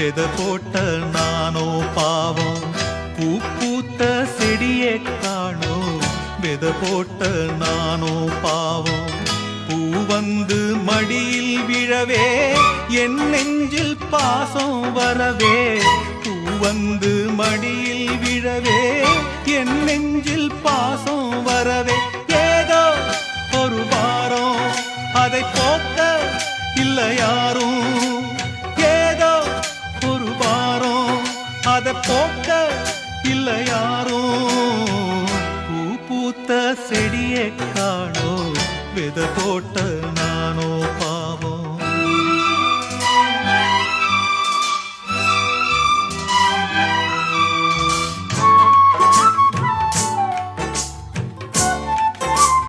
வித போட்ட நானோ பாவம். பூ பூத்த செடியே காணோ வித போட்ட நானோ பாவம். பூ வந்து மடியில் விழவே என் நெஞ்சில் பாசம் வரவே. பூ வந்து மடியில் விழவே என் நெஞ்சில் பாசம் வரவே. ஏதோ ஒரு வாரம் அதை போக்க இல்லை யாரும். ஏதோ ஒரு வாரம் அதை போக்க இல்லை யாரும். பூ பூத்த செடியை காணோ வித போட்ட நானோ பா.